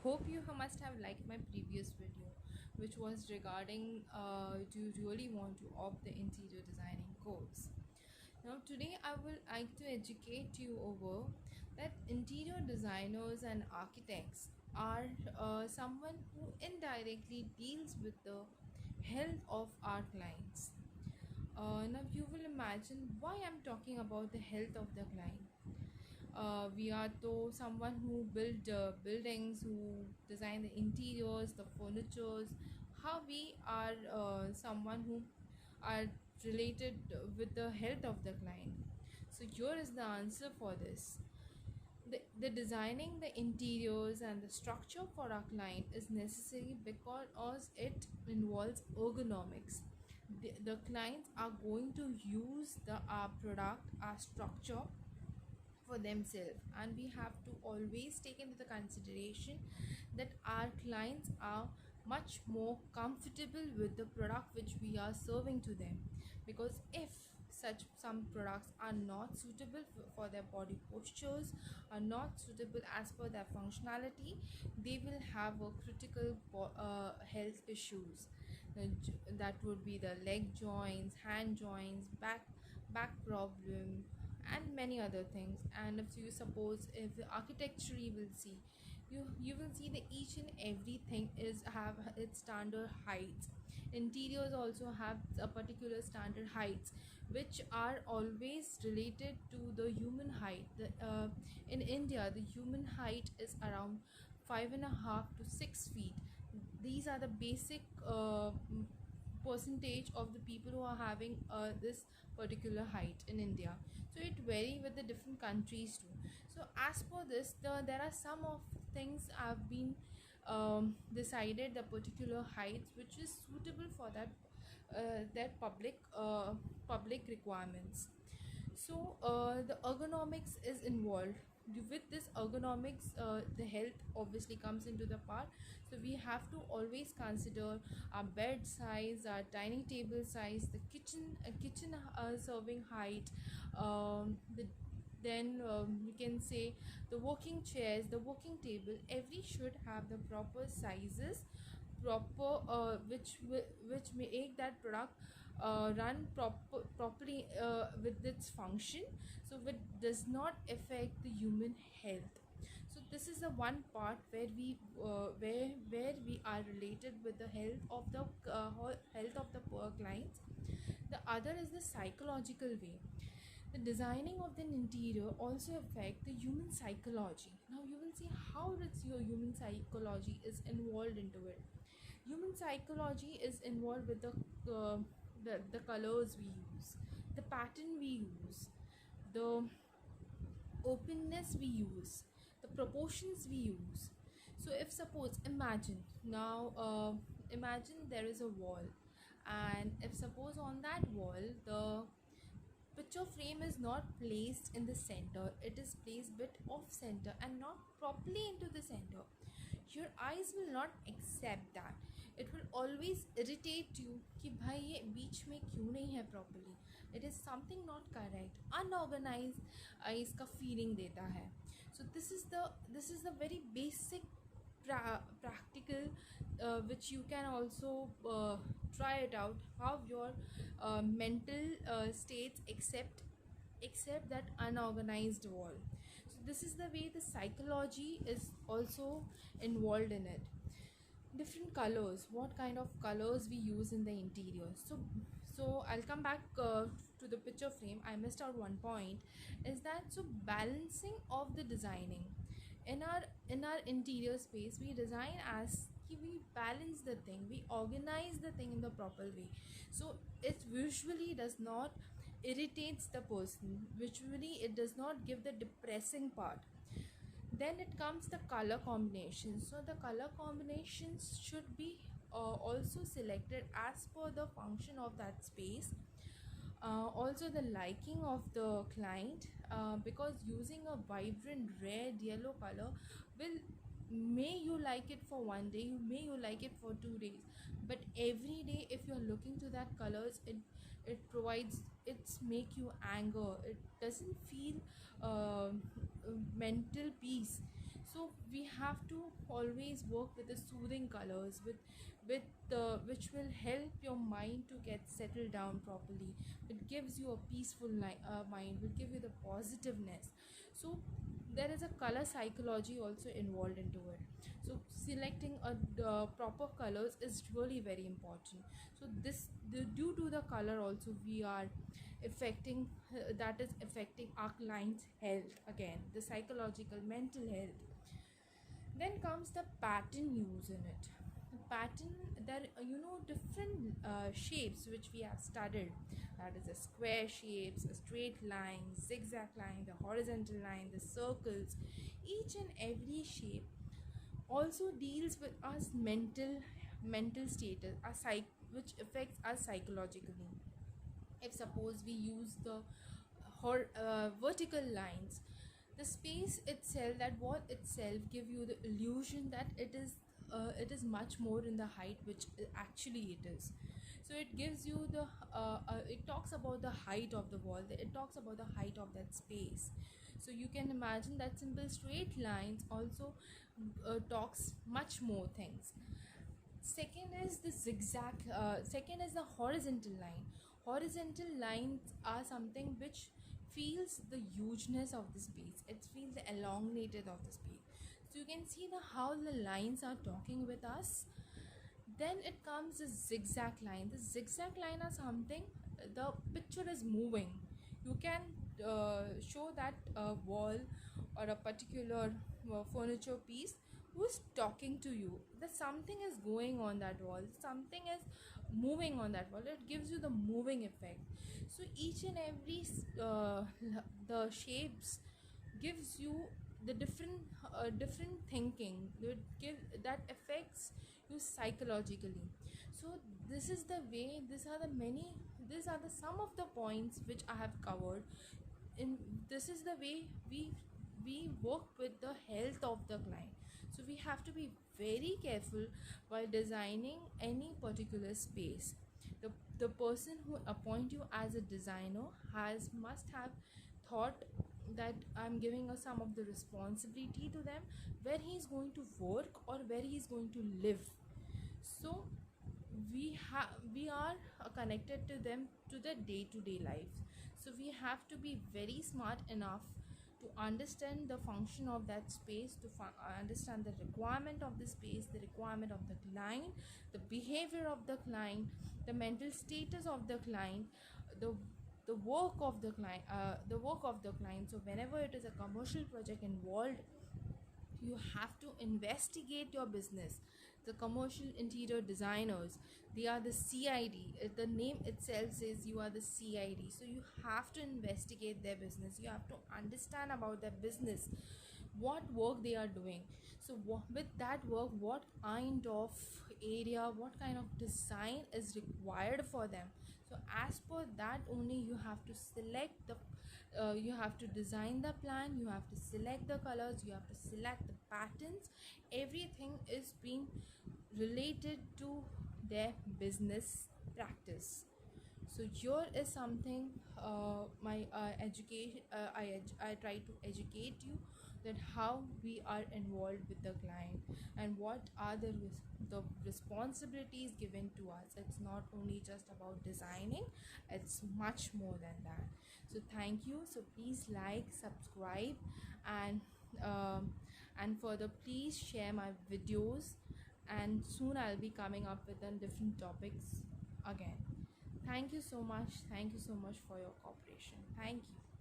Hope you must have liked my previous video, which was regarding do you really want to opt the interior designing course. Now, today I will like to educate you over that interior designers and architects are someone who indirectly deals with the health of our clients. Now, you will imagine why I'm talking about the health of the client. We are though someone who build buildings, who design the interiors, the furnitures. How we are someone who are related with the health of the client. So here is the answer for this. The designing the interiors and the structure for our client is necessary because it involves ergonomics. The clients are going to use the our product, our structure for themselves, and we have to always take into the consideration that our clients are much more comfortable with the product which we are serving to them, because if such some products are not suitable for their body postures, are not suitable as per their functionality, they will have a critical health issues. That would be the leg joints, hand joints, back problem, and many other things. And if you suppose, if the architecture you will see, you will see that each and everything is have its standard heights. Interiors also have a particular standard heights which are always related to the human height. In India, the human height is around 5.5 to 6 feet. These are the basic percentage of the people who are having this particular height in India. So it vary with the different countries too. So as per this, there are some of things have been decided, the particular heights which is suitable for that public requirements. So the ergonomics is involved. With this ergonomics, the health obviously comes into the part. So we have to always consider our bed size, our dining table size, the kitchen serving height, then you can say the working chairs, the working table, every should have the proper sizes, proper which make that product run properly with its function, so it does not affect the human health. So this is the one part where we are related with the health of the health of the poor clients. The other is the psychological way. The designing of the interior also affect the human psychology. Now you will see how it's your human psychology is involved into it. Human psychology is involved with the colors we use, the pattern we use, the openness we use, the proportions we use. So if suppose, imagine there is a wall, and if suppose on that wall the picture frame is not placed in the center, it is placed bit off center and not properly into the center, your eyes will not accept that. It will always irritate you कि भाई ये बीच में क्यों नहीं है properly. It is something not correct, unorganized, इसका feeling देता है. So this is the very basic practical, which you can also try it out, how your mental states accept that unorganized wall. So this is the way the psychology is also involved in it. Different colors, what kind of colors we use in the interior. So I'll come back to the picture frame. I missed out one point, is that so balancing of the designing in our interior space, we design as we balance the thing, we organize the thing in the proper way, so it visually does not irritates the person, visually it does not give the depressing part. Then it comes the color combinations. So the color combinations should be also selected as per the function of that space, also the liking of the client, because using a vibrant red yellow color will, may you like it for one day, may you like it for 2 days, but every day if you're looking to that colors, it provides, it's make you anger, it doesn't feel mental peace. So we have to always work with the soothing colors, with which will help your mind to get settled down properly. It gives you a peaceful mind, will give you the positiveness. So there is a color psychology also involved into it. So selecting the proper colors is really very important. So due to the color also we are affecting, that is affecting our client's health, again the psychological mental health. Then comes the pattern use in it. The pattern, there different shapes which we have studied, that is the square shapes, a straight line, zigzag line, the horizontal line, the circles. Each and every shape also deals with us mental status, which affects us psychologically. If suppose we use the vertical lines, the space itself, that wall itself give you the illusion that it is much more in the height which actually it is. So it gives you the it talks about the height of the wall, it talks about the height of that space. So you can imagine that simple straight lines also talks much more things. Second is the zigzag, second is the horizontal line. Horizontal lines are something which feels the hugeness of the space, it feels the elongated of the space. So you can see the how the lines are talking with us. Then it comes the zigzag line. The zigzag line are something, the picture is moving. You can show that wall or a particular furniture piece who's talking to you, that something is going on that wall, something is moving on that wall, it gives you the moving effect. So each and every the shapes gives you the different thinking, that affects you psychologically. So this is the way, these are the some of the points which I have covered in. This is the way we work with the health of the client. So we have to be very careful while designing any particular space. The person who appoint you as a designer must have thought that I'm giving us some of the responsibility to them, where he's going to work or where he's going to live. So we are connected to them, to the day to day life. So we have to be very smart enough to understand the function of that space, to understand the requirement of the space, the requirement of the client, the behavior of the client, the mental status of the client, the the work of the client. So whenever it is a commercial project involved, you have to investigate your business. The commercial interior designers, they are the CID. The name itself says you are the CID. So you have to investigate their business, you have to understand about their business, what work they are doing. So with that work, what kind of area, what kind of design is required for them. So as per that only you have to select the you have to design the plan, you have to select the colors, you have to select the patterns. Everything is being related to their business practice. So here is something, my education I try to educate you that how we are involved with the client and what are the responsibilities given to us. It's not only just about designing, it's much more than that. So thank you. So please like, subscribe, and further please share my videos, and soon I'll be coming up with different topics again. Thank you so much. Thank you so much for your cooperation. Thank you.